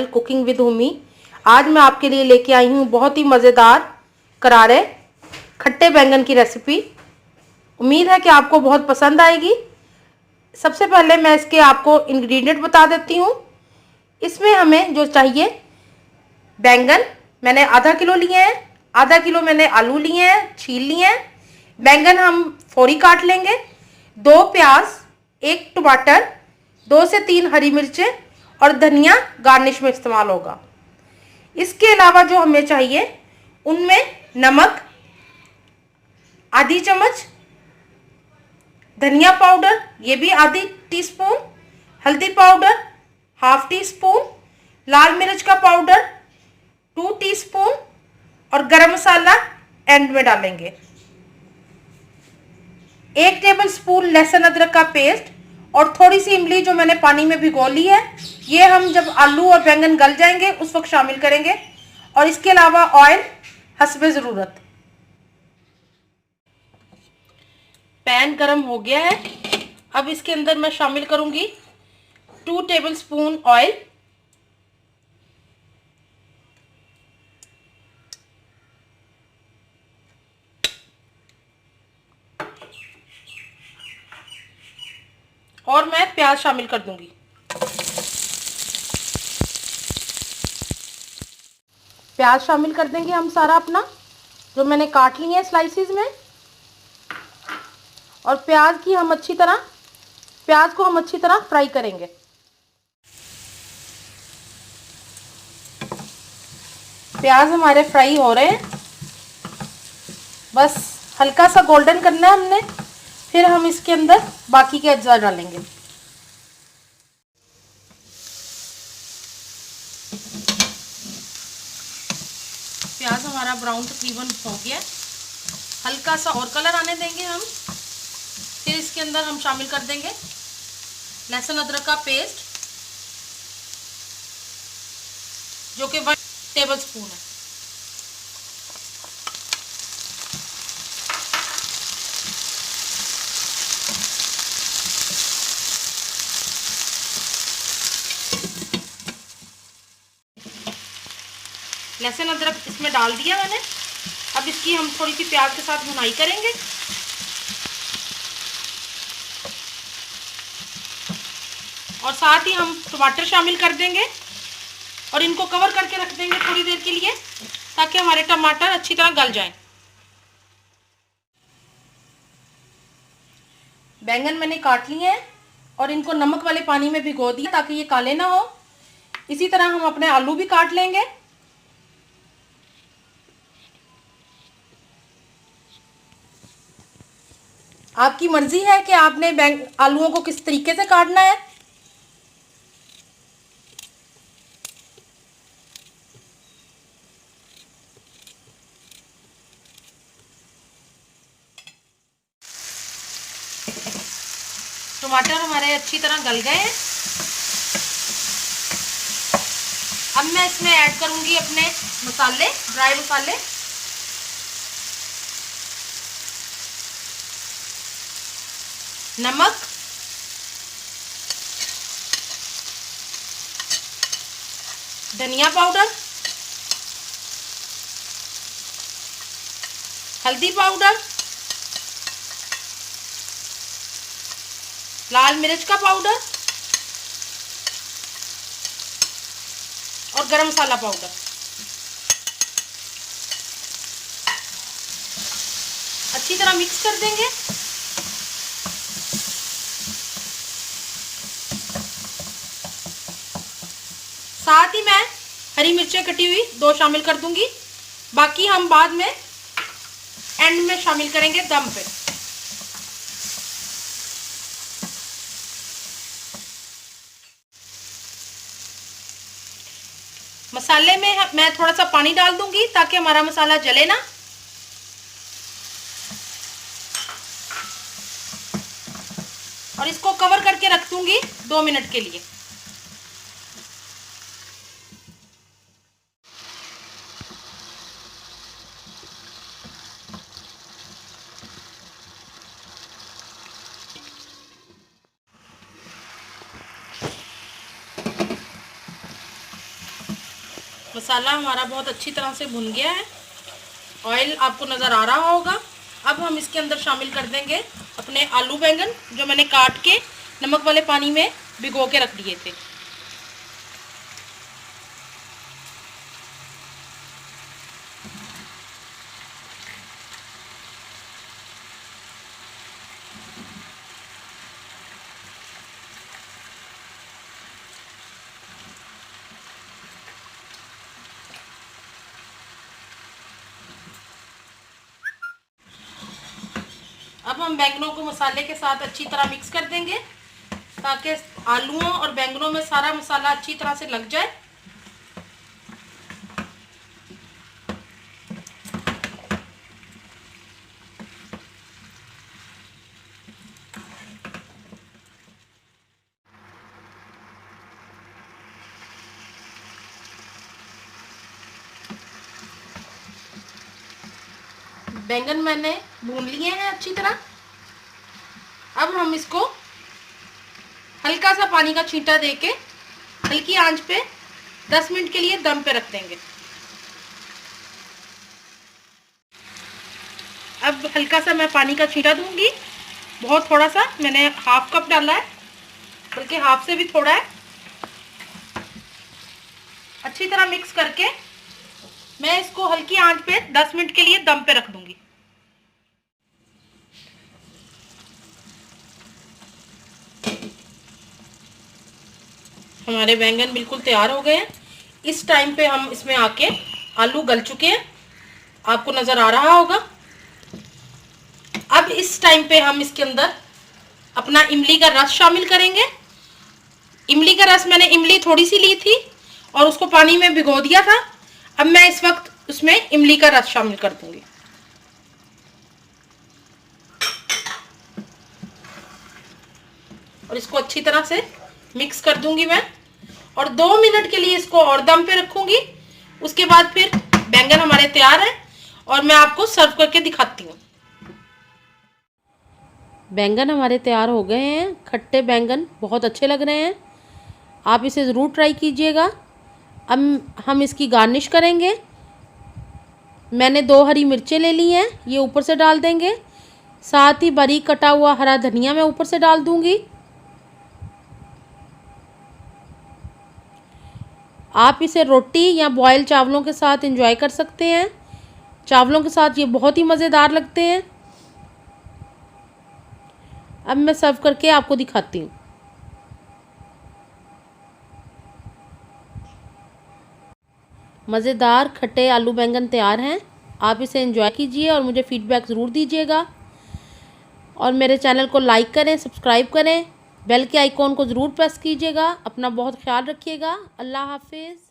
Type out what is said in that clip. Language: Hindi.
Channel cooking with उमी। आज मैं आपके लिए लेके आई हूँ बहुत ही मज़ेदार करारे खट्टे बैंगन की रेसिपी। उम्मीद है कि आपको बहुत पसंद आएगी। सबसे पहले मैं इसके आपको इंग्रेडिएंट बता देती हूँ। इसमें हमें जो चाहिए, बैंगन मैंने आधा किलो लिए हैं, आधा किलो मैंने आलू लिए हैं, छील लिए हैं। बैंगन हम फोरी काट लेंगे, 2 प्याज, 1 टमाटर, 2 से 3 हरी मिर्चें और धनिया गार्निश में इस्तेमाल होगा। इसके अलावा जो हमें चाहिए उनमें नमक आधी चम्मच, धनिया पाउडर ये भी आधी टीस्पून, हल्दी पाउडर हाफ टी स्पून, लाल मिर्च का पाउडर 2 टीस्पून और गरम मसाला एंड में डालेंगे। 1 टेबल स्पून लहसुन अदरक का पेस्ट और थोड़ी सी इमली जो मैंने पानी में भिगो ली है। ये हम जब आलू और बैंगन गल जाएंगे उस वक्त शामिल करेंगे। और इसके अलावा ऑयल हस्बे ज़रूरत। पैन गरम हो गया है। अब इसके अंदर मैं शामिल करूंगी 2 टेबल स्पून ऑयल, और मैं प्याज शामिल कर दूंगी। प्याज शामिल कर देंगे हम सारा अपना, जो मैंने काट लिए हैं स्लाइसिस में। और प्याज को हम अच्छी तरह फ्राई करेंगे। प्याज हमारे फ्राई हो रहे हैं, बस हल्का सा गोल्डन करना है हमने। फिर हम इसके अंदर बाकी के अज्जा डालेंगे। प्याज हमारा ब्राउन तकरीबन हो गया, हल्का सा और कलर आने देंगे हम। फिर इसके अंदर हम शामिल कर देंगे लहसुन अदरक का पेस्ट, जो कि 1 टेबल स्पून है। लहसुन अदरक इसमें डाल दिया मैंने। अब इसकी हम थोड़ी सी प्याज के साथ भुनाई करेंगे। और साथ ही हम टमाटर शामिल कर देंगे और इनको कवर करके रख देंगे थोड़ी देर के लिए, ताकि हमारे टमाटर अच्छी तरह गल जाएं। बैंगन मैंने काट लिए हैं और इनको नमक वाले पानी में भिगो दिया ताकि ये काले ना हो। इसी तरह हम अपने आलू भी काट लेंगे। आपकी मर्जी है कि आपने आलूओं को किस तरीके से काटना है। टमाटर हमारे अच्छी तरह गल गए हैं। अब मैं इसमें ऐड करूंगी अपने मसाले, ड्राई मसाले। नमक, धनिया पाउडर, हल्दी पाउडर, लाल मिर्च का पाउडर और गरम मसाला पाउडर। अच्छी तरह मिक्स कर देंगे। साथ ही मैं हरी मिर्चें कटी हुई 2 शामिल कर दूंगी। बाकी हम बाद में एंड में शामिल करेंगे दम पे। मसाले में मैं थोड़ा सा पानी डाल दूंगी ताकि हमारा मसाला जले ना। और इसको कवर करके रख दूंगी 2 मिनट के लिए। मसाला हमारा बहुत अच्छी तरह से भुन गया है, ऑयल आपको नज़र आ रहा होगा। अब हम इसके अंदर शामिल कर देंगे अपने आलू बैंगन, जो मैंने काट के नमक वाले पानी में भिगो के रख दिए थे। अब हम बैंगनों को मसाले के साथ अच्छी तरह मिक्स कर देंगे, ताकि आलूओं और बैंगनों में सारा मसाला अच्छी तरह से लग जाए। बैंगन मैंने भून लिए हैं अच्छी तरह। अब हम इसको हल्का सा पानी का छींटा देके हल्की आंच पे 10 मिनट के लिए दम पे रख देंगे। अब हल्का सा मैं पानी का छींटा दूंगी, बहुत थोड़ा सा, मैंने हाफ कप डाला है, बल्कि हाफ से भी थोड़ा है। अच्छी तरह मिक्स करके मैं इसको हल्की आंच पे 10 मिनट के लिए दम पे रख दूंगी। हमारे बैंगन बिल्कुल तैयार हो गए हैं। इस टाइम पे हम इसमें आके, आलू गल चुके हैं, आपको नज़र आ रहा होगा। अब इस टाइम पे हम इसके अंदर अपना इमली का रस शामिल करेंगे। इमली का रस मैंने इमली थोड़ी सी ली थी और उसको पानी में भिगो दिया था। अब मैं इस वक्त उसमें इमली का रस शामिल कर दूंगी। और इसको अच्छी तरह से मिक्स कर दूंगी मैं, और 2 मिनट के लिए इसको और दम पे रखूंगी। उसके बाद फिर बैंगन हमारे तैयार हैं और मैं आपको सर्व करके दिखाती हूँ। बैंगन हमारे तैयार हो गए हैं। खट्टे बैंगन बहुत अच्छे लग रहे हैं, आप इसे ज़रूर ट्राई कीजिएगा। अब हम इसकी गार्निश करेंगे। मैंने 2 हरी मिर्चें ले ली हैं, ये ऊपर से डाल देंगे। साथ ही बारीक कटा हुआ हरा धनिया मैं ऊपर से डाल दूंगी। आप इसे रोटी या बॉयल चावलों के साथ एंजॉय कर सकते हैं। चावलों के साथ ये बहुत ही मज़ेदार लगते हैं। अब मैं सर्व करके आपको दिखाती हूँ। मज़ेदार खट्टे आलू बैंगन तैयार हैं। आप इसे एंजॉय कीजिए और मुझे फीडबैक ज़रूर दीजिएगा। और मेरे चैनल को लाइक करें, सब्सक्राइब करें, बेल के आइकॉन को ज़रूर प्रेस कीजिएगा। अपना बहुत ख्याल रखिएगा। अल्लाह हाफिज़।